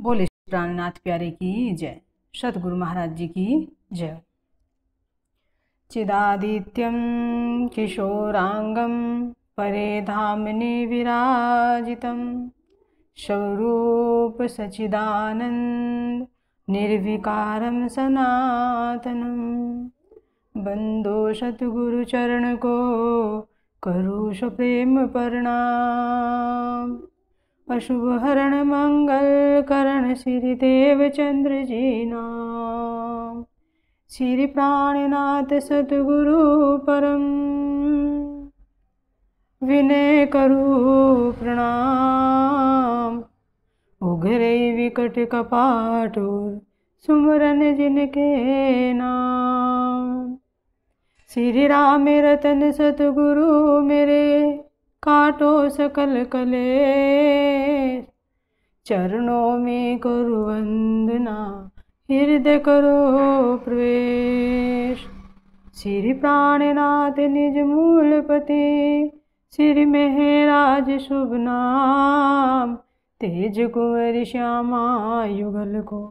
बोले प्राणनाथ प्यारे की जय, सतगुरु महाराज जी की जय। चिदादित्यं किशोरांगं परे धामनि विराजितं स्वरूप सचिदानंद निर्विकारं सनातनं। बंदो सतगुरु चरण को करूँ प्रेम प्रणाम। अशुभ हरण मंगल करण श्री देव चंद्र जी नाम। श्री प्राणनाथ सतगुरु परम विनय करूँ प्रणाम। उघरे विकट कपाट सुमरन जिनके नाम। श्री राम रतन सतगुरु मेरे काटो सकल कलेश। चरणों में करो वंदना हृदय करो प्रवेश। श्री प्राणनाथ निज मूलपति श्री महराज शुभ नाम। तेज कुंवर श्यामा युगल को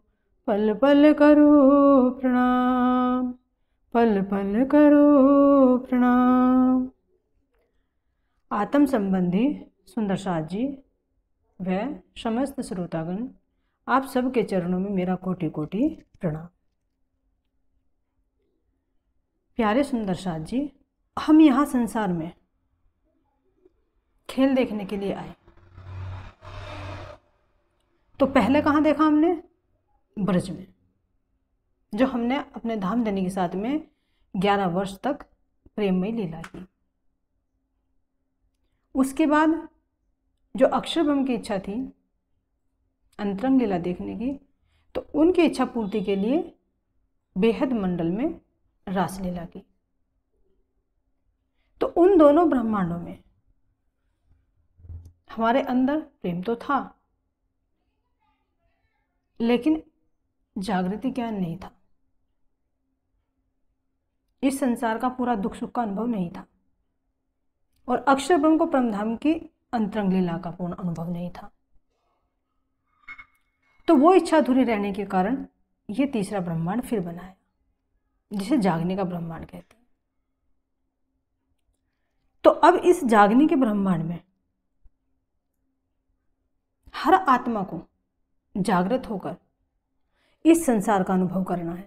पल पल करो प्रणाम, पल पल करो प्रणाम। आत्म संबंधी सुंदर साथ जी व समस्त श्रोतागण, आप सबके चरणों में मेरा कोटि कोटि प्रणाम। प्यारे सुंदर साथ जी, हम यहाँ संसार में खेल देखने के लिए आए। तो पहले कहाँ देखा हमने? ब्रज में, जो हमने अपने धामधनी के साथ में 11 वर्ष तक प्रेममयी लीला की। उसके बाद जो अक्षर ब्रह्म की इच्छा थी अंतरंग लीला देखने की, तो उनकी इच्छा पूर्ति के लिए बेहद मंडल में रासलीला की। तो उन दोनों ब्रह्मांडों में हमारे अंदर प्रेम तो था, लेकिन जागृति ज्ञान नहीं था। इस संसार का पूरा दुख सुख का अनुभव नहीं था, और अक्षर ब्रह्म को परमधाम की अंतरंग लीला का पूर्ण अनुभव नहीं था। तो वो इच्छा अधूरी रहने के कारण ये तीसरा ब्रह्मांड फिर बनाया, जिसे जागने का ब्रह्मांड कहते हैं। तो अब इस जागने के ब्रह्मांड में हर आत्मा को जागृत होकर इस संसार का अनुभव करना है,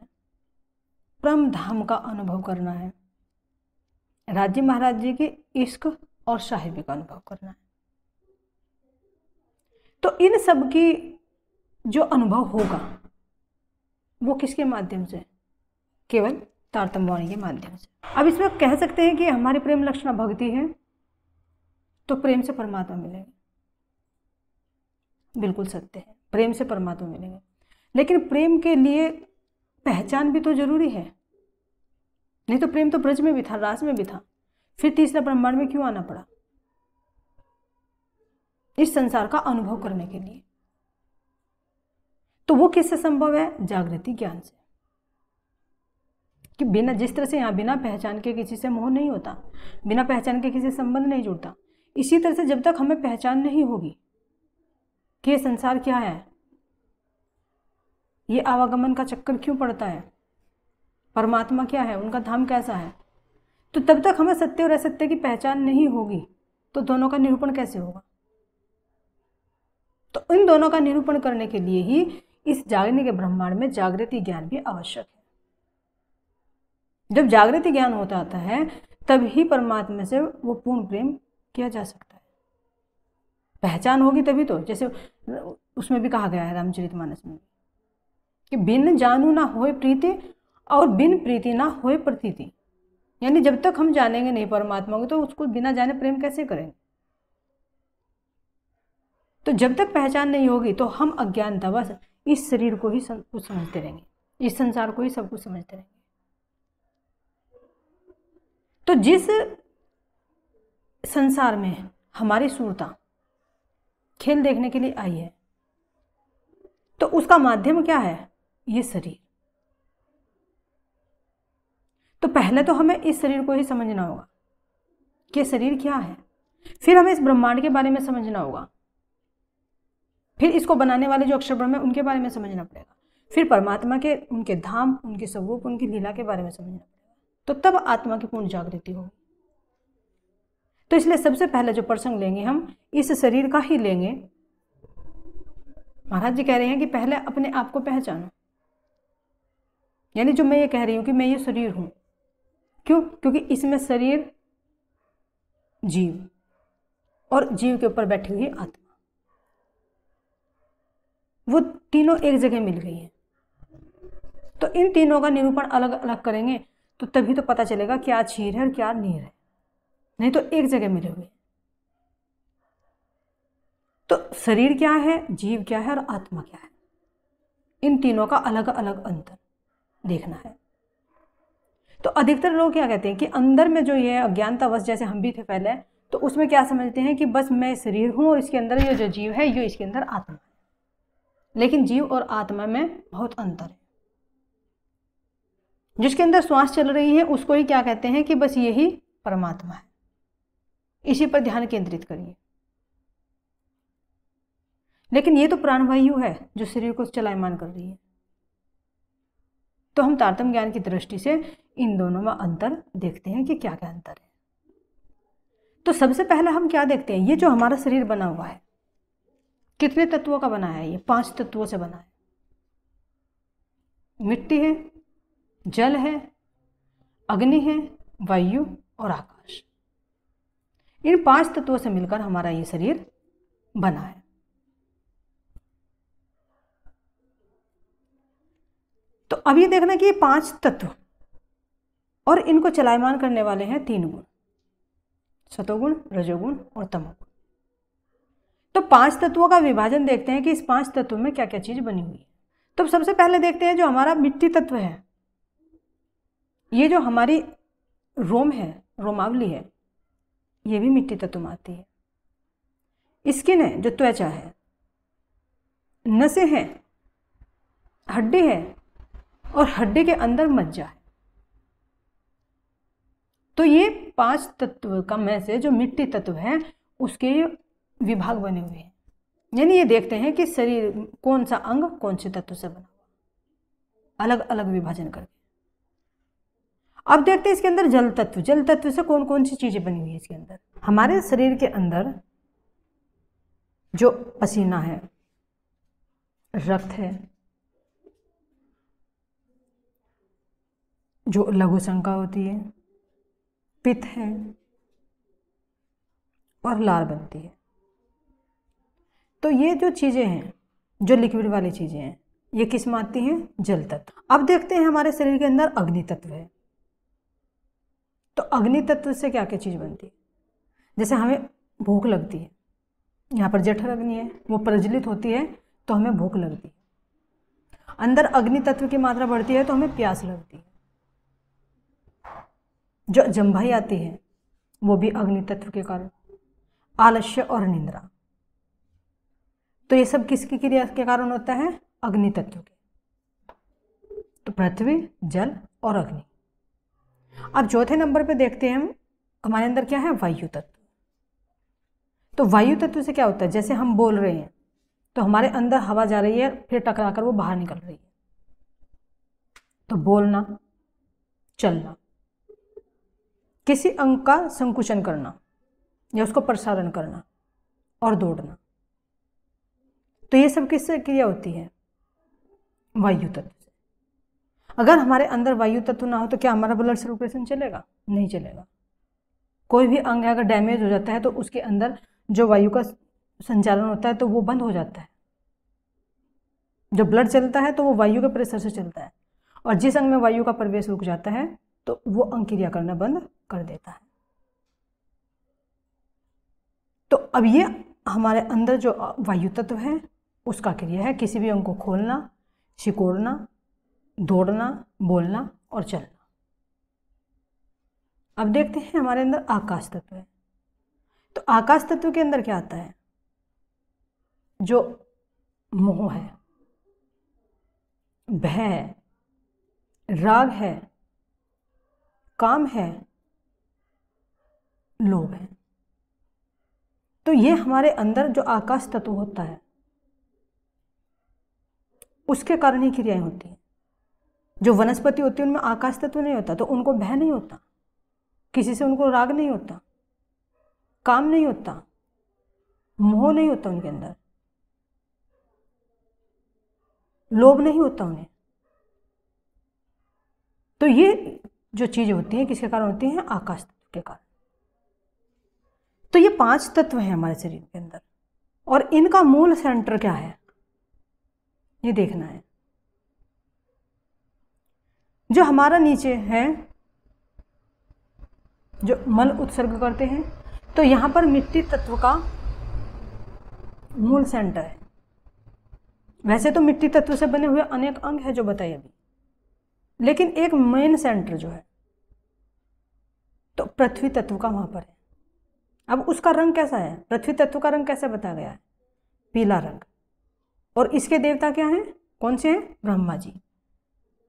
परम धाम का अनुभव करना है, राज्य महाराज जी की इश्क और साहिबी का अनुभव करना है। तो इन सब की जो अनुभव होगा वो किसके माध्यम से? केवल तारतम्य वाणी के माध्यम से। अब इसमें कह सकते हैं कि हमारी प्रेम लक्षणा भक्ति है, तो प्रेम से परमात्मा मिलेंगे। बिल्कुल सत्य है, प्रेम से परमात्मा मिलेंगे। लेकिन प्रेम के लिए पहचान भी तो जरूरी है, नहीं तो प्रेम तो ब्रज में भी था, रास में भी था, फिर तीसरा ब्रह्मांड में क्यों आना पड़ा? इस संसार का अनुभव करने के लिए। तो वो किससे संभव है? जागृति ज्ञान से। कि बिना, जिस तरह से यहाँ बिना पहचान के किसी से मोह नहीं होता, बिना पहचान के किसी से संबंध नहीं जुड़ता, इसी तरह से जब तक हमें पहचान नहीं होगी कि ये संसार क्या है, ये आवागमन का चक्कर क्यों पड़ता है, परमात्मा क्या है, उनका धाम कैसा है, तो तब तक हमें सत्य और असत्य की पहचान नहीं होगी। तो दोनों का निरूपण कैसे होगा? तो इन दोनों का निरूपण करने के लिए ही इस जागने के ब्रह्मांड में जागृति ज्ञान भी आवश्यक है। जब जागृति ज्ञान होता आता है, तब ही परमात्मा से वो पूर्ण प्रेम किया जा सकता है। पहचान होगी तभी तो, जैसे उसमें भी कहा गया है रामचरितमानस में कि बिन जानू ना होए प्रीति और बिन प्रीति ना होए प्रतीति। यानी जब तक हम जानेंगे नहीं परमात्मा को, तो उसको बिना जाने प्रेम कैसे करेंगे? तो जब तक पहचान नहीं होगी तो हम अज्ञानतावश इस शरीर को ही सब कुछ समझते रहेंगे, इस संसार को ही सब कुछ समझते रहेंगे। तो जिस संसार में हमारी सूरता खेल देखने के लिए आई है, तो उसका माध्यम क्या है? ये शरीर। तो पहले तो हमें इस शरीर को ही समझना होगा कि शरीर क्या है, फिर हमें इस ब्रह्मांड के बारे में समझना होगा फिर इसको बनाने वाले जो अक्षर ब्रह्म है उनके बारे में समझना पड़ेगा, फिर परमात्मा के उनके धाम, उनके स्वरूप, उनकी लीला के बारे में समझना पड़ेगा, तो तब आत्मा की पूर्ण जागृति होगी। तो इसलिए सबसे पहले जो प्रसंग लेंगे हम इस शरीर का ही लेंगे। महाराज जी कह रहे हैं कि पहले अपने आप को पहचानो, यानी जो मैं ये कह रही हूं कि मैं ये शरीर हूं, क्यों? क्योंकि इसमें शरीर, जीव और जीव के ऊपर बैठी हुई आत्मा, वो तीनों एक जगह मिल गई है। तो इन तीनों का निरूपण अलग अलग करेंगे तो तभी तो पता चलेगा क्या क्षीर है और क्या नीर है, नहीं तो एक जगह मिले हुए। तो शरीर क्या है, जीव क्या है और आत्मा क्या है, इन तीनों का अलग अलग अंतर देखना है। तो अधिकतर लोग क्या कहते हैं कि अंदर में जो ये अज्ञानतावश, जैसे हम भी थे पहले, तो उसमें क्या समझते हैं कि बस मैं शरीर हूं और इसके अंदर ये जो जीव है ये इसके अंदर आत्मा है। लेकिन जीव और आत्मा में बहुत अंतर है। जिसके अंदर श्वास चल रही है उसको ही क्या कहते हैं कि बस यही परमात्मा है, इसी पर ध्यान केंद्रित करिए। लेकिन ये तो प्राणवायु है जो शरीर को चलायमान कर रही है। तो हम तारतम्य ज्ञान की दृष्टि से इन दोनों में अंतर देखते हैं कि क्या क्या अंतर है। तो सबसे पहले हम क्या देखते हैं, ये जो हमारा शरीर बना हुआ है कितने तत्वों का बना है? ये 5 तत्वों से बना है। मिट्टी है, जल है, अग्नि है, वायु और आकाश। इन 5 तत्वों से मिलकर हमारा ये शरीर बना है। तो अब ये देखना कि ये 5 तत्व और इनको चलायमान करने वाले हैं 3 गुण, सतोगुण, रजोगुण और तमोगुण। तो 5 तत्वों का विभाजन देखते हैं कि इस 5 तत्वों में क्या क्या चीज बनी हुई है। तो सबसे पहले देखते हैं जो हमारा मिट्टी तत्व है, ये जो हमारी रोम है, रोमावली है, ये भी मिट्टी तत्व में आती है। स्किन है, जो त्वचा है, नसें हैं, हड्डी है और हड्डी के अंदर मज्जा है। तो ये 5 तत्व का में से जो मिट्टी तत्व है उसके विभाग बने हुए हैं। यानी ये देखते हैं कि शरीर कौन सा अंग कौन से तत्व से बना हुआ, अलग अलग विभाजन करके। अब देखते हैं इसके अंदर जल तत्व। जल तत्व से कौन कौन सी चीजें बनी हुई है इसके अंदर। हमारे शरीर के अंदर जो पसीना है, रक्त है, जो लघु शंका होती है, पित्त है और लार बनती है। तो ये जो चीजें हैं, जो लिक्विड वाली चीजें हैं, ये किस में आती हैं? जल तत्व। अब देखते हैं हमारे शरीर के अंदर अग्नि तत्व है। तो अग्नि तत्व से क्या क्या चीज बनती है? जैसे हमें भूख लगती है, यहाँ पर जठर अग्नि है, वो प्रज्वलित होती है तो हमें भूख लगती है। अंदर अग्नि तत्व की मात्रा बढ़ती है तो हमें प्यास लगती है। जो जंभाई आती है वो भी अग्नि तत्व के कारण। आलस्य और निंद्रा, तो ये सब किसकी क्रिया के कारण होता है? अग्नि तत्व के। तो पृथ्वी, जल और अग्नि। अब चौथे नंबर पे देखते हैं हम, हमारे अंदर क्या है? वायु तत्व। तो वायु तत्व से क्या होता है? जैसे हम बोल रहे हैं तो हमारे अंदर हवा जा रही है, फिर टकराकर वो बाहर निकल रही है। तो बोलना, चलना, किसी अंग का संकुचन करना या उसको प्रसारण करना और दौड़ना, तो ये सब किससे क्रिया होती है? वायु तत्व से। अगर हमारे अंदर वायु तत्व ना हो तो क्या हमारा ब्लड सर्कुलेशन चलेगा? नहीं चलेगा। कोई भी अंग अगर डैमेज हो जाता है तो उसके अंदर जो वायु का संचालन होता है तो वो बंद हो जाता है। जो ब्लड चलता है तो वो वायु के प्रेशर से चलता है, और जिस अंग में वायु का प्रवेश रुक जाता है तो वो अंग क्रिया करना बंद कर देता है। तो अब ये हमारे अंदर जो वायु तत्व है उसका क्रिया है किसी भी अंग को खोलना, सिकोड़ना, दौड़ना, बोलना और चलना। अब देखते हैं हमारे अंदर आकाश तत्व है। तो आकाश तत्व के अंदर क्या आता है? जो मोह है, भय है, राग है, काम है, लोभ है। तो ये हमारे अंदर जो आकाश तत्व होता है उसके कारण ही क्रियाएं होती हैं। जो वनस्पति होती है उनमें आकाश तत्व नहीं होता, तो उनको भय नहीं होता, किसी से उनको राग नहीं होता, काम नहीं होता, मोह नहीं होता उनके अंदर, लोभ नहीं होता उन्हें। तो ये जो चीजें होती हैं किसके कारण होती हैं? आकाश तत्व के कारण। तो ये 5 तत्व हैं हमारे शरीर के अंदर, और इनका मूल सेंटर क्या है ये देखना है। जो हमारा नीचे है, जो मल उत्सर्ग करते हैं, तो यहां पर मिट्टी तत्व का मूल सेंटर है। वैसे तो मिट्टी तत्व से बने हुए अनेक अंग है जो बताए अभी, लेकिन एक मेन सेंटर जो है तो पृथ्वी तत्व का वहां पर है। अब उसका रंग कैसा है? पृथ्वी तत्व का रंग कैसे बताया गया है? पीला रंग। और इसके देवता क्या हैं? कौन से हैं? ब्रह्मा जी।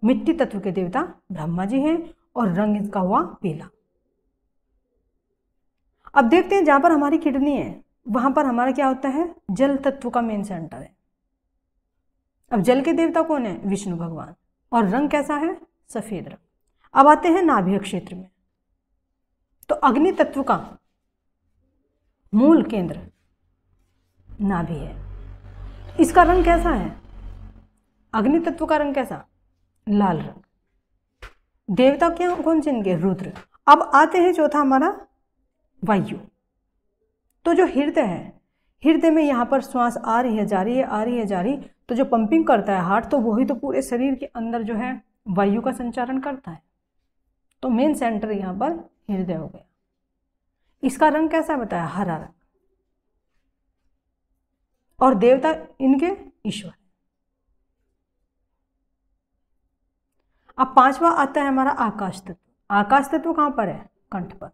मिट्टी तत्व के देवता ब्रह्मा जी हैं और रंग इसका हुआ पीला। अब देखते हैं जहां पर हमारी किडनी है वहां पर हमारा क्या होता है? जल तत्व का मेन सेंटर है। अब जल के देवता कौन है? विष्णु भगवान। और रंग कैसा है? सफेद रंग। अब आते हैं नाभि क्षेत्र में, तो अग्नि तत्व का मूल केंद्र नाभि है। इसका रंग कैसा है? अग्नि तत्व का रंग कैसा? लाल रंग। देवता क्या कौन से इनके? रुद्र। अब आते हैं चौथा हमारा वायु। तो जो हृदय है, हृदय में यहाँ पर श्वास आ रही है जा रही है, आ रही है जा रही, तो जो पंपिंग करता है हार्ट, तो वही तो पूरे शरीर के अंदर जो है वायु का संचारण करता है। तो मेन सेंटर यहाँ पर हृदय हो गया। इसका रंग कैसा बताया? हरा रंग। और देवता इनके ईश्वर। अब 5वां आता है हमारा आकाश तत्व। आकाश तत्व कहां पर है? कंठ पर।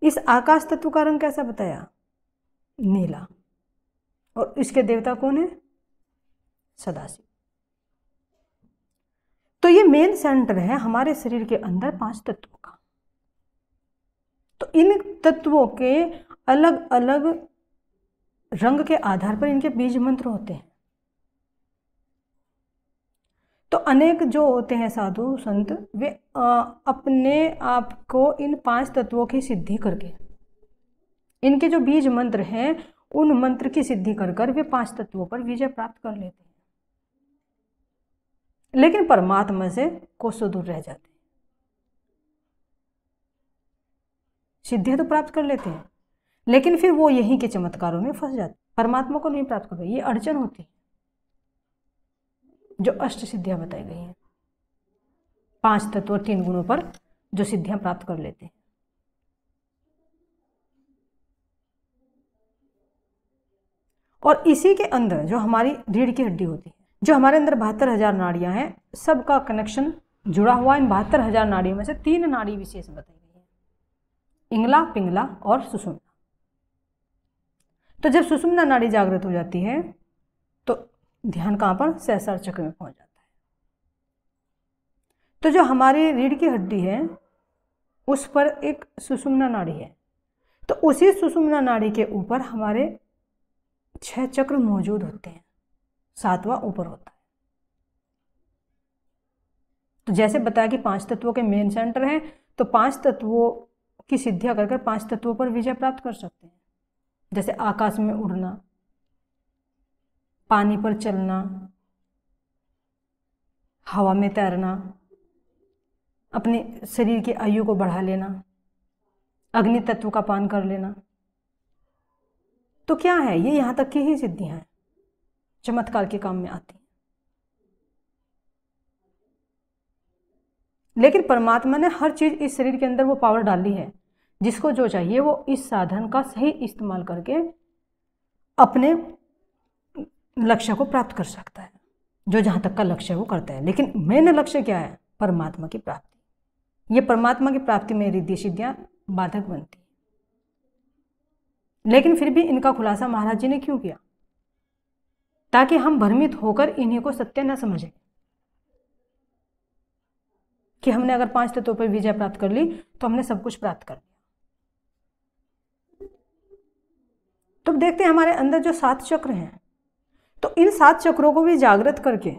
इस आकाश तत्व का रंग कैसा बताया? नीला। और इसके देवता कौन है? सदाशिव। तो ये मेन सेंटर है हमारे शरीर के अंदर 5 तत्वों का। तो इन तत्वों के अलग अलग रंग के आधार पर इनके बीज मंत्र होते हैं। तो अनेक जो होते हैं साधु संत, वे अपने आप को इन 5 तत्वों की सिद्धि करके, इनके जो बीज मंत्र हैं उन मंत्र की सिद्धि कर कर वे 5 तत्वों पर विजय प्राप्त कर लेते हैं, लेकिन परमात्मा से कोसों दूर रह जाते हैं। सिद्धियां तो प्राप्त कर लेते हैं, लेकिन फिर वो यहीं के चमत्कारों में फंस जाते, परमात्मा को नहीं प्राप्त कर। ये अड़चन होती है जो अष्ट सिद्धियां बताई गई हैं, 5 तत्व और 3 गुणों पर जो सिद्धियां प्राप्त कर लेते हैं। और इसी के अंदर जो हमारी रीढ़ की हड्डी होती है, जो हमारे अंदर 72,000 नाड़ियां हैं, सबका कनेक्शन जुड़ा हुआ। इन 72,000 नाड़ियों में से 3 नाड़ी विशेष बताई गई है, इंगला, पिंगला और सुषुम्ना। तो जब सुषुम्ना नाड़ी जागृत हो जाती है तो ध्यान कहां पर? सहस्रार चक्र में पहुंच जाता है। तो जो हमारी रीढ़ की हड्डी है उस पर एक सुषुम्ना नाड़ी है, तो उसी सुषुम्ना नाड़ी के ऊपर हमारे 6 चक्र मौजूद होते हैं, 7वां ऊपर होता है। तो जैसे बताया कि 5 तत्वों के मेन सेंटर हैं, तो 5 तत्वों की सिद्धियां कर 5 तत्वों पर विजय प्राप्त कर सकते हैं। जैसे आकाश में उड़ना, पानी पर चलना, हवा में तैरना, अपने शरीर की आयु को बढ़ा लेना, अग्नि तत्व का पान कर लेना। तो क्या है ये? यहां तक की ही सिद्धियां हैं, चमत्कार के काम में आती हैं। लेकिन परमात्मा ने हर चीज इस शरीर के अंदर वो पावर डाली है, जिसको जो चाहिए वो इस साधन का सही इस्तेमाल करके अपने लक्ष्य को प्राप्त कर सकता है। जो जहां तक का लक्ष्य है वो करता है, लेकिन मेन लक्ष्य क्या है? परमात्मा की प्राप्ति। ये परमात्मा की प्राप्ति में रिद्धि सिद्धियां बाधक बनती, लेकिन फिर भी इनका खुलासा महाराज जी ने क्यों किया? ताकि हम भ्रमित होकर इन्हीं को सत्य न समझें कि हमने अगर 5 तत्वों पर विजय प्राप्त कर ली तो हमने सब कुछ प्राप्त कर लिया। तो देखते हैं हमारे अंदर जो 7 चक्र हैं, तो इन 7 चक्रों को भी जागृत करके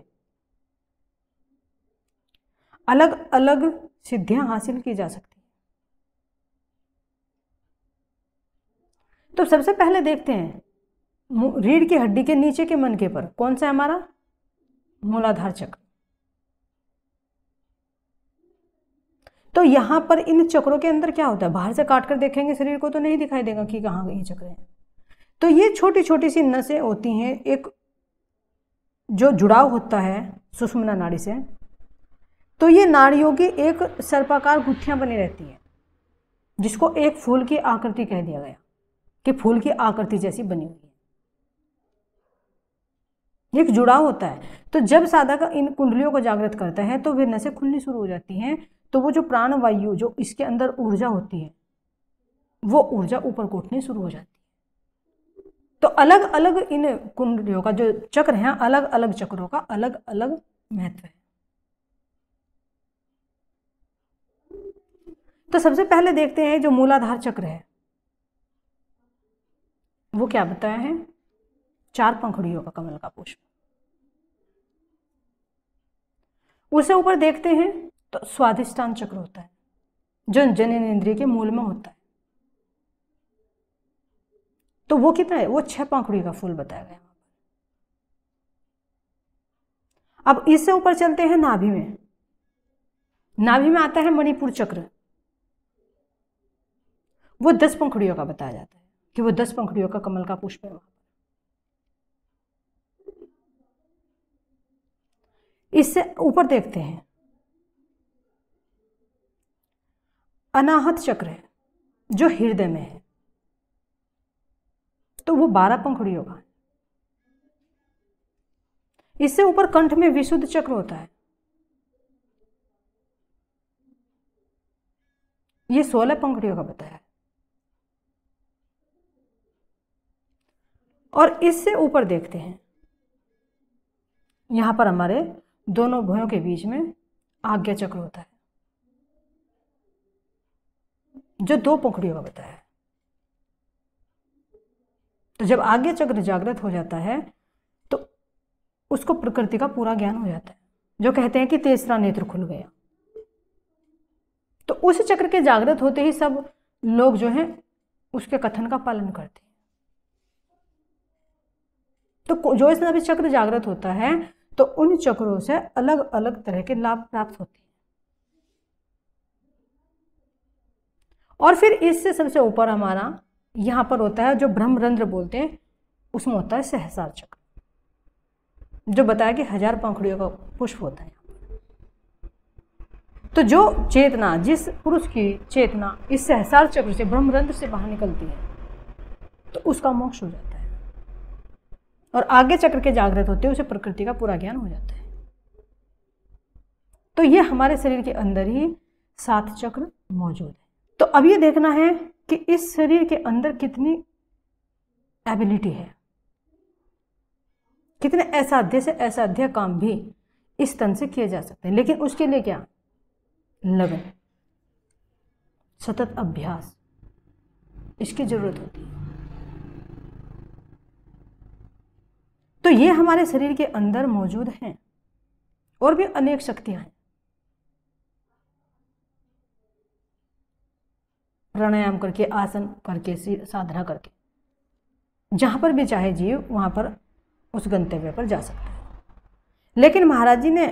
अलग अलग सिद्धियां हासिल की जा सकती हैं। तो सबसे पहले देखते हैं रीढ़ की हड्डी के नीचे के मनके पर कौन सा है हमारा मूलाधार चक्र। तो यहां पर इन चक्रों के अंदर क्या होता है, बाहर से काट कर देखेंगे शरीर को तो नहीं दिखाई देगा कि कहाँ ये चक्र है। तो ये छोटी छोटी सी नसें होती हैं, एक जो जुड़ाव होता है सुषुम्ना नाड़ी से। तो ये नाड़ियों की एक सर्पाकार गुत्थियां बनी रहती हैं, जिसको एक फूल की आकृति कह दिया गया कि फूल की आकृति जैसी बनी हुई है, एक जुड़ाव होता है। तो जब साधक इन कुंडलियों को जागृत करता है तो वे नसें खुलनी शुरू हो जाती हैं। तो वो जो प्राण वायु जो इसके अंदर ऊर्जा होती है वो ऊर्जा ऊपर को उठनी शुरू हो जाती है। तो अलग अलग इन कुंडलियों का जो चक्र है, अलग अलग चक्रों का अलग अलग महत्व है। तो सबसे पहले देखते हैं जो मूलाधार चक्र है वो क्या बताया है, 4 पंखुड़ियों का कमल का पुष्प। उससे ऊपर देखते हैं तो स्वाधिष्ठान चक्र होता है जो जननेंद्रिय के मूल में होता है। तो वो कितना है, वो 6 पंखुड़ी का फूल बताया गया। अब इससे ऊपर चलते हैं नाभि में। नाभि में आता है मणिपुर चक्र, वो 10 पंखुड़ियों का बताया जाता है कि वो 10 पंखुड़ियों का कमल का पुष्प है। इससे ऊपर देखते हैं अनाहत चक्र है जो हृदय में है, तो वो 12 पंखुड़ियों का है। इससे ऊपर कंठ में विशुद्ध चक्र होता है, ये 16 पंखुड़ियों का बताया है। और इससे ऊपर देखते हैं यहां पर हमारे दोनों भुजों के बीच में आज्ञा चक्र होता है जो 2 पंखुड़ियों का बताया है। तो जब आज्ञा चक्र जागृत हो जाता है तो उसको प्रकृति का पूरा ज्ञान हो जाता है, जो कहते हैं कि तीसरा नेत्र खुल गया। तो उस चक्र के जागृत होते ही सब लोग जो हैं उसके कथन का पालन करते हैं। तो जो इसमें अभी चक्र जागृत होता है तो उन चक्रों से अलग अलग तरह के लाभ प्राप्त होते हैं। और फिर इससे सबसे ऊपर हमारा यहां पर होता है जो ब्रह्मरंध्र बोलते हैं, उसमें होता है सहस्रार चक्र, जो बताया कि 1000 पंखुड़ियों का पुष्प होता है। तो जो चेतना, जिस पुरुष की चेतना इस सहस्रार चक्र से ब्रह्मरंध्र से बाहर निकलती है तो उसका मोक्ष हो जाता है। और आगे चक्र के जागृत होते हैं उसे प्रकृति का पूरा ज्ञान हो जाता है। तो ये हमारे शरीर के अंदर ही 7 चक्र मौजूद है। तो अब ये देखना है कि इस शरीर के अंदर कितनी एबिलिटी है, कितने असाध्य से असाध्य काम भी इस तन से किए जा सकते हैं। लेकिन उसके लिए क्या, लगन, सतत अभ्यास, इसकी जरूरत होती है। तो ये हमारे शरीर के अंदर मौजूद हैं और भी अनेक शक्तियां हैं। प्राणायाम करके, आसन करके, साधना करके, जहां पर भी चाहे जीव वहां पर उस गंतव्य पर जा सकता है। लेकिन महाराज जी ने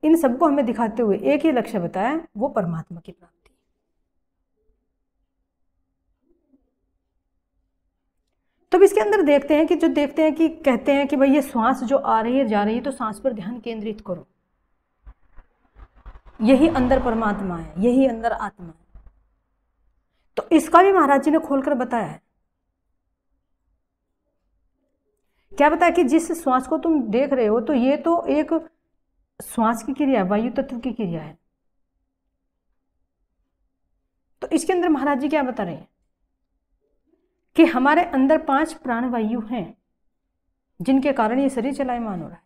इन सबको हमें दिखाते हुए एक ही लक्ष्य बताया, वो परमात्मा की प्राप्ति। तो इसके अंदर देखते हैं कि जो देखते हैं कि कहते हैं कि भाई ये श्वास जो आ रही है जा रही है तो सांस पर ध्यान केंद्रित करो, यही अंदर परमात्मा है, यही अंदर आत्मा है। तो इसका भी महाराज जी ने खोलकर बताया है। क्या बताया कि जिस श्वास को तुम देख रहे हो तो ये तो एक श्वास की क्रिया, वायु तत्व की क्रिया है। तो इसके अंदर महाराज जी क्या बता रहे हैं कि हमारे अंदर 5 प्राणवायु हैं जिनके कारण ये शरीर चलायमान हो रहा है।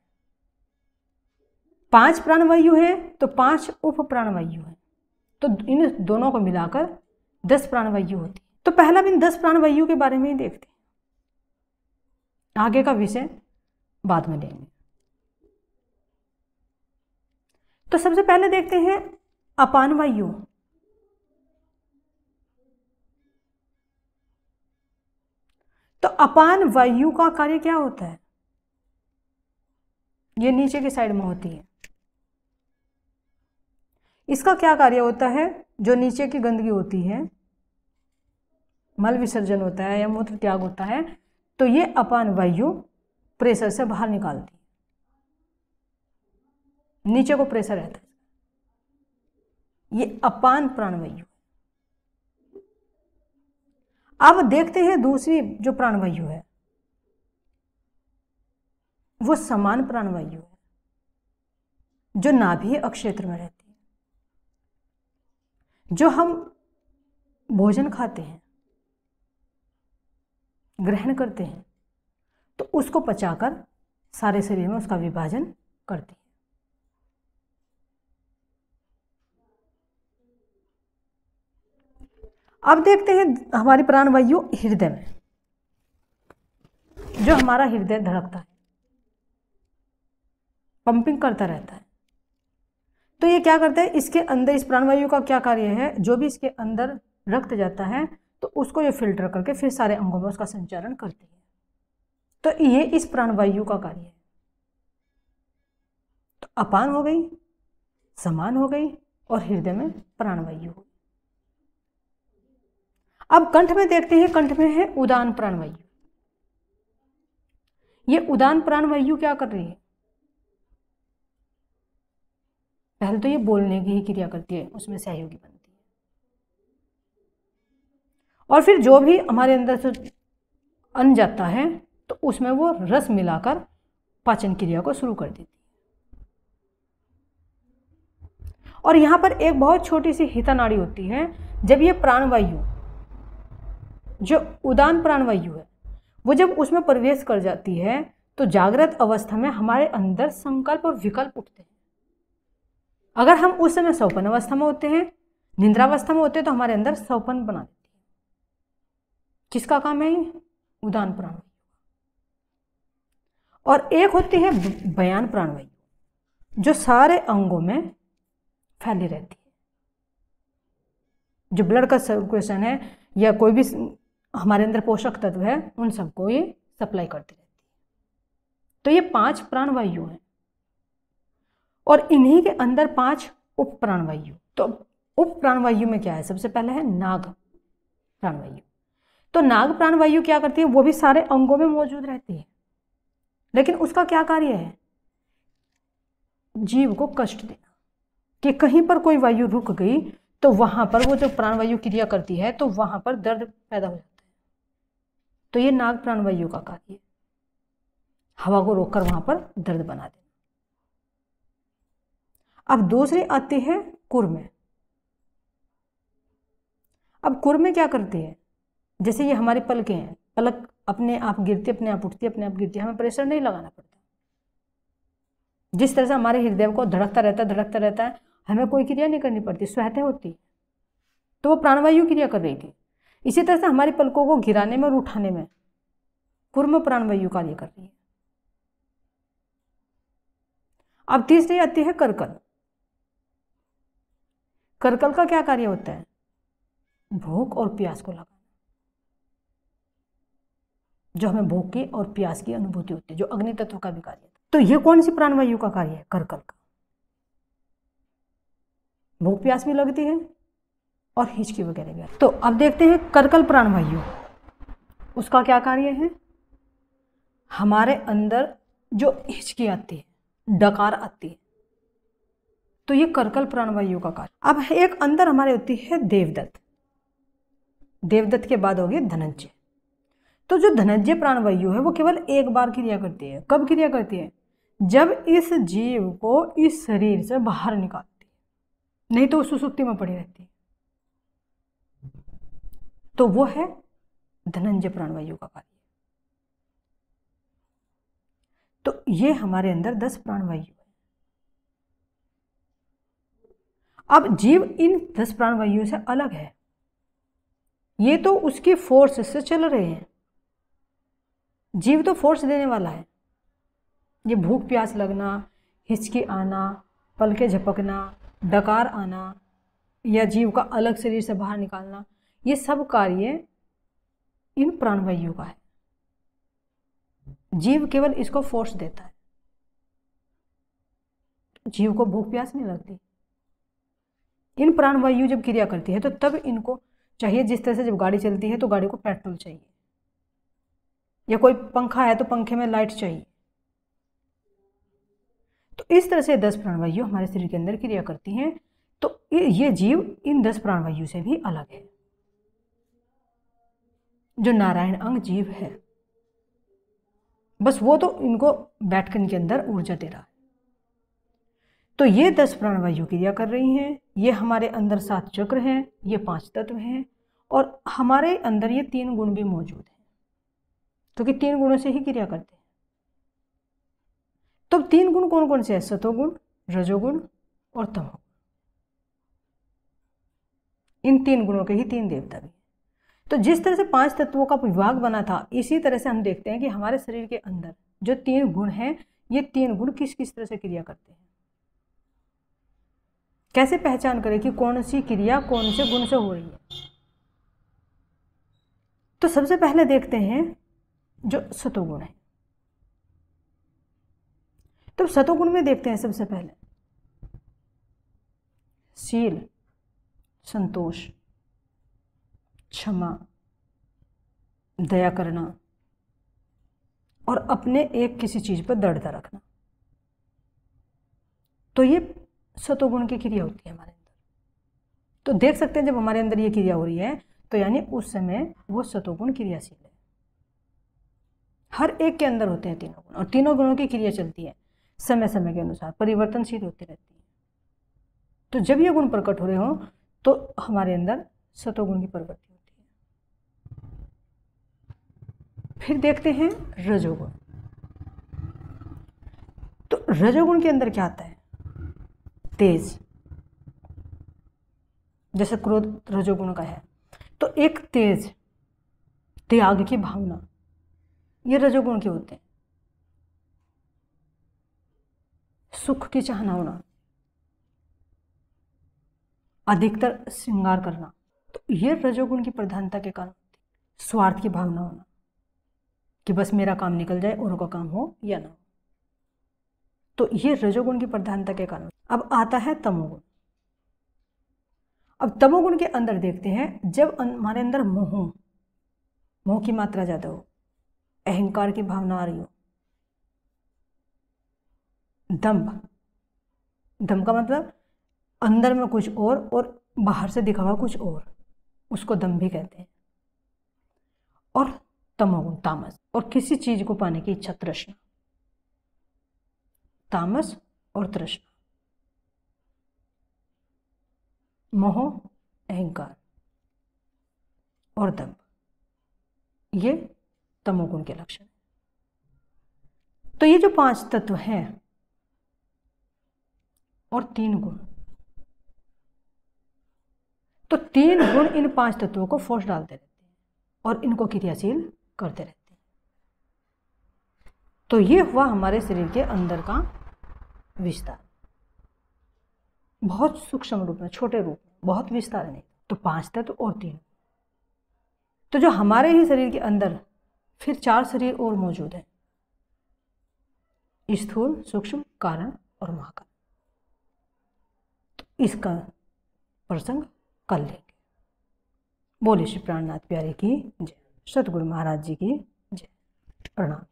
5 प्राणवायु है तो 5 उप प्राणवायु है, तो इन दोनों को मिलाकर 10 प्राणवायु होती है। तो पहला दिन 10 प्राणवायु के बारे में ही देखते हैं। आगे का विषय बाद में लेंगे। तो सबसे पहले देखते हैं अपान वायु। तो अपान वायु का कार्य क्या होता है? ये नीचे की साइड में होती है। इसका क्या कार्य होता है? जो नीचे की गंदगी होती है, मल विसर्जन होता है या मूत्र त्याग होता है, तो ये अपान वायु प्रेशर से बाहर निकालती है। नीचे को प्रेशर रहता है, ये अपान प्राणवायु। अब देखते हैं दूसरी जो प्राणवायु है, वो समान प्राणवायु है, जो नाभीय अक्षेत्र में रहती है। जो हम भोजन खाते हैं, ग्रहण करते हैं, तो उसको पचाकर सारे शरीर में उसका विभाजन करती है। अब देखते हैं हमारी प्राणवायु हृदय में। जो हमारा हृदय धड़कता है, पंपिंग करता रहता है, तो ये क्या करता है? इसके अंदर इस प्राणवायु का क्या कार्य है? जो भी इसके अंदर रक्त जाता है तो उसको ये फिल्टर करके फिर सारे अंगों में उसका संचारण करती है। तो ये इस प्राणवायु का कार्य है। तो अपान हो गई, समान हो गई और हृदय में प्राणवायु हो गई। अब कंठ में देखते हैं। कंठ में है उदान प्राणवायु। ये उदान प्राणवायु क्या कर रही है? पहले तो ये बोलने की ही क्रिया करती है, उसमें सहयोगी बनती है, और फिर जो भी हमारे अंदर से अन्न जाता है तो उसमें वो रस मिलाकर पाचन क्रिया को शुरू कर देती है। और यहां पर एक बहुत छोटी सी हिता नाड़ी होती है। जब ये प्राणवायु, जो उदान प्राणवायु है, वो जब उसमें प्रवेश कर जाती है तो जागृत अवस्था में हमारे अंदर संकल्प और विकल्प उठते हैं। अगर हम उस समय सौपन अवस्था में होते हैं, निद्रावस्था में होते हैं, तो हमारे अंदर सौपन बना देती है। किसका काम है? उदान प्राणवायु। और एक होती है बयान प्राणवायु, जो सारे अंगों में फैली रहती है। जो ब्लड का सर्कुलेशन है या कोई भी हमारे अंदर पोषक तत्व है, उन सबको ये सप्लाई करती रहती है। तो ये 5 प्राणवायु हैं और इन्हीं के अंदर 5 उप प्राणवायु। तो उप प्राणवायु में क्या है? सबसे पहले है नाग प्राणवायु। तो नाग प्राणवायु क्या करती है? वो भी सारे अंगों में मौजूद रहती है, लेकिन उसका क्या कार्य है? जीव को कष्ट देना, कि कहीं पर कोई वायु रुक गई तो वहां पर वो जो प्राणवायु क्रिया करती है तो वहां पर दर्द पैदा हो जाता है। तो ये नाग प्राणवायु का कार्य है, हवा को रोककर वहां पर दर्द बना देना। अब दूसरी आती है कुर्म। अब कुर्म क्या करती है? जैसे ये हमारी पलकें हैं, पलक अपने आप गिरती, अपने आप उठती, अपने आप गिरती, हमें प्रेशर नहीं लगाना पड़ता। जिस तरह से हमारे हृदय को धड़कता रहता है, हमें कोई क्रिया नहीं करनी पड़ती, स्वतः होती है। तो वो प्राणवायु क्रिया कर रही थी। इसी तरह से हमारी पलकों को गिराने में और उठाने में कुर्म प्राणवायु कार्य कर रही है। अब तीसरी आती है कर्कल। कर्कल का क्या कार्य होता है? भूख और प्यास को लगाना। जो हमें भूख की और प्यास की अनुभूति होती है, जो अग्नि तत्व का भी कार्य है। तो ये कौन सी प्राणवायु का कार्य है? कर्कल का। भूख प्यास भी लगती है और हिचकी वगैरह भी। तो अब देखते हैं कर्कल प्राणवायु, उसका क्या कार्य है? हमारे अंदर जो हिचकी आती है, डकार आती है, तो ये कर्कल प्राणवायु का कार्य। अब एक अंदर हमारे होती है देवदत्त। देवदत्त के बाद होगी धनंजय। तो जो धनंजय प्राणवायु है वो केवल एक बार क्रिया करती है। कब क्रिया करती है? जब इस जीव को इस शरीर से बाहर निकालती है, नहीं तो सुसुप्ति में पड़ी रहती है। तो वो है धनंजय प्राणवायु का कार्य। तो ये हमारे अंदर 10 प्राणवायु है। अब जीव इन 10 प्राणवायु से अलग है। ये तो उसकी फोर्स से चल रहे हैं, जीव तो फोर्स देने वाला है। ये भूख प्यास लगना, हिचकी आना, पलके झपकना, डकार आना, या जीव का अलग शरीर से बाहर निकालना, ये सब कार्य इन प्राणवायु का है। जीव केवल इसको फोर्स देता है। जीव को भूख प्यास नहीं लगती। इन प्राणवायु जब क्रिया करती है तो तब इनको चाहिए, जिस तरह से जब गाड़ी चलती है तो गाड़ी को पेट्रोल चाहिए, या कोई पंखा है तो पंखे में लाइट चाहिए। तो इस तरह से 10 प्राणवायु हमारे शरीर के अंदर क्रिया करती हैं। तो ये जीव इन 10 प्राणवायु से भी अलग है। जो नारायण अंग जीव है, बस वो तो इनको बैठकर इनके अंदर ऊर्जा दे रहा है। तो ये 10 प्राणवायु क्रिया कर रही हैं। ये हमारे अंदर 7 चक्र हैं, ये 5 तत्व हैं, और हमारे अंदर ये 3 गुण भी मौजूद हैं, क्योंकि 3 गुणों से ही क्रिया करते हैं। तो 3 गुण कौन कौन से हैं? सतोगुण, रजोगुण और तमोगुण। इन 3 गुणों के ही 3 देवता भी। तो जिस तरह से 5 तत्वों का विभाग बना था, इसी तरह से हम देखते हैं कि हमारे शरीर के अंदर जो 3 गुण हैं, ये 3 गुण किस किस तरह से क्रिया करते हैं। कैसे पहचान करें कि कौन सी क्रिया कौन से गुण से हो रही है? तो सबसे पहले देखते हैं जो सतोगुण है। तो सतोगुण में देखते हैं सबसे पहले शील, संतोष, क्षमा, दया करना, और अपने एक किसी चीज पर दृढ़ता रखना। तो ये सतोगुण की क्रिया होती है हमारे अंदर। तो देख सकते हैं जब हमारे अंदर ये क्रिया हो रही है तो यानी उस समय वो सतोगुण क्रियाशील है। हर एक के अंदर होते हैं तीनों गुण, और तीनों गुणों की क्रिया चलती है समय समय के अनुसार, परिवर्तनशील होती रहती है। तो जब ये गुण प्रकट हो रहे हो तो हमारे अंदर सतोगुण की प्रवृत्ति होती है। फिर देखते हैं रजोगुण। तो रजोगुण के अंदर क्या आता है? तेज। जैसे क्रोध रजोगुण का है, तो एक तेज, त्याग की भावना, ये रजोगुण के होते हैं। सुख की चाहना होना, अधिकतर श्रृंगार करना, तो ये रजोगुण की प्रधानता के कारण होती है। स्वार्थ की भावना होना कि बस मेरा काम निकल जाए, औरों का काम हो या ना हो, तो ये रजोगुण की प्रधानता के कारण। अब आता है तमोगुण। अब तमोगुण के अंदर देखते हैं जब हमारे अंदर मोह की मात्रा ज्यादा हो, अहंकार की भावना आ रही हो, दंभ का मतलब अंदर में कुछ और बाहर से दिखावा कुछ और, उसको दंभ भी कहते हैं। और तमोगुण तामस, और किसी चीज को पाने की इच्छा, तृष्णा। तामस और तृष्णा, मोह, अहंकार और दंभ, ये तमोगुण के लक्षण। तो ये जो 5 तत्व हैं और 3 गुण, तो 3 गुण इन 5 तत्वों को फोर्स डालते रहते हैं और इनको क्रियाशील करते रहते हैं। तो ये हुआ हमारे शरीर के अंदर का विस्तार, बहुत सूक्ष्म रूप में, छोटे रूप में, बहुत विस्तार नहीं। तो 5 तत्व और 3। तो जो हमारे ही शरीर के अंदर फिर 4 शरीर और मौजूद हैं, स्थूल, सूक्ष्म, कारण और महाकारण। तो इसका प्रसंग कर लेंगे। बोले श्री प्राणनाथ प्यारे की जय, सतगुरु महाराज जी की जय। प्रणाम।